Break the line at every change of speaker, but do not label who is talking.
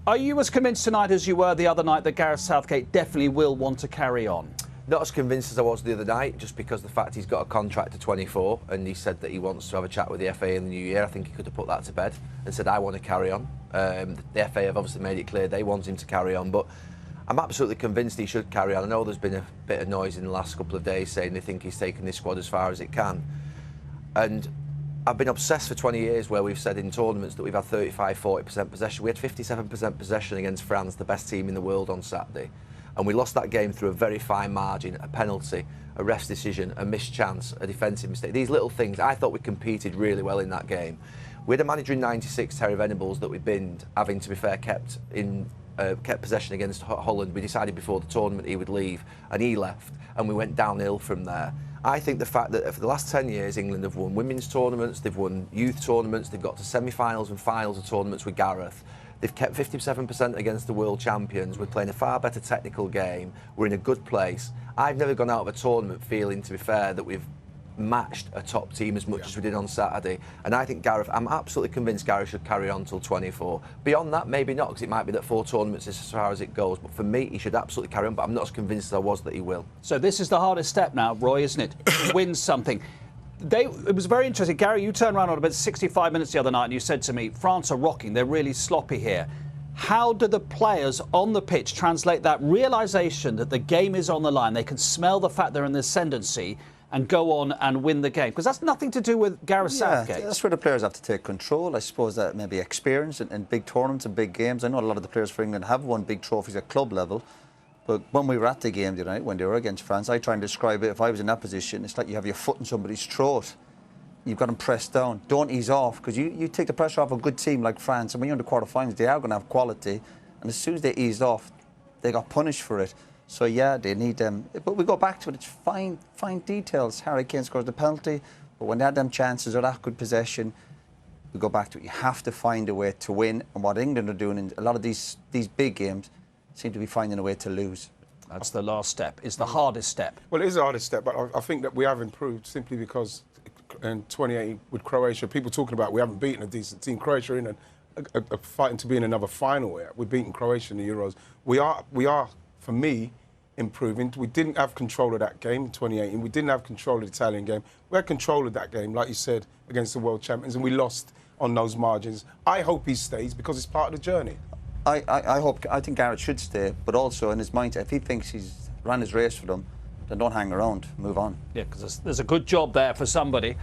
Are you as convinced tonight as you were the other night that Gareth Southgate definitely will want to carry on?
Not as convinced as I was the other night, just because the fact he's got a contract to 24 and he said that he wants to have a chat with the FA in the new year. I think he could have put that to bed and said, I want to carry on. The FA have obviously made it clear they want him to carry on, but I'm absolutely convinced he should carry on. I know there's been a bit of noise in the last couple of days saying they think he's taken this squad as far as it can. And I've been obsessed for 20 years where we've said in tournaments that we've had 35-40% possession. We had 57% possession against France, the best team in the world, on Saturday. And we lost that game through a very fine margin, a penalty, a ref's decision, a missed chance, a defensive mistake. These little things, I thought we competed really well in that game. We had a manager in '96, Terry Venables, that we binned, having, to be fair, kept possession against Holland. We decided before the tournament he would leave, and he left, and we went downhill from there. I think the fact that for the last 10 years, England have won women's tournaments, they've won youth tournaments, they've got to semi-finals and finals of tournaments with Gareth. They've kept 57% against the world champions. We're playing a far better technical game. We're in a good place. I've never gone out of a tournament feeling, to be fair, that we've matched a top team as much as we did on Saturday. And I think Gareth, I'm absolutely convinced Gareth should carry on till 24. Beyond that, maybe not, because it might be that 4 tournaments is as far as it goes. But for me, he should absolutely carry on. But I'm not as convinced as I was that he will.
So this is the hardest step now, Roy, isn't it? To win something. It was very interesting. Gary, you turned around on about 65 minutes the other night and you said to me, France are rocking. They're really sloppy here. How do the players on the pitch translate that realisation that the game is on the line? They can smell the fact they're in the ascendancy and go on and win the game? Because that's nothing to do with Gareth Southgate.
That's where the players have to take control. I suppose that maybe experience in big tournaments and big games. I know a lot of the players for England have won big trophies at club level. But when we were at the game the other night, when they were against France, I try and describe it, if I was in that position, it's like you have your foot in somebody's throat. You've got them pressed down. Don't ease off, because you take the pressure off a good team like France, and when you're in the quarterfinals, they are going to have quality. And as soon as they eased off, they got punished for it. So, yeah, they need them. But we go back to it. It's fine details. Harry Kane scores the penalty, but when they had them chances or that good possession, we go back to it. You have to find a way to win. And what England are doing in a lot of these big games seem to be finding a way to lose.
That's the last step. It's the hardest step.
Well, it is the hardest step, but I think that we have improved simply because in 2018 with Croatia, people talking about we haven't beaten a decent team. Croatia in a fighting to be in another final here. We've beaten Croatia in the Euros. We are, for me, improving. We didn't have control of that game in 2018. We didn't have control of the Italian game. We had control of that game, like you said, against the world champions, and we lost on those margins. I hope he stays because it's part of the journey.
I think Gareth should stay, but also in his mind, if he thinks he's ran his race for them, then don't hang around, move on.
Yeah, because there's a good job there for somebody.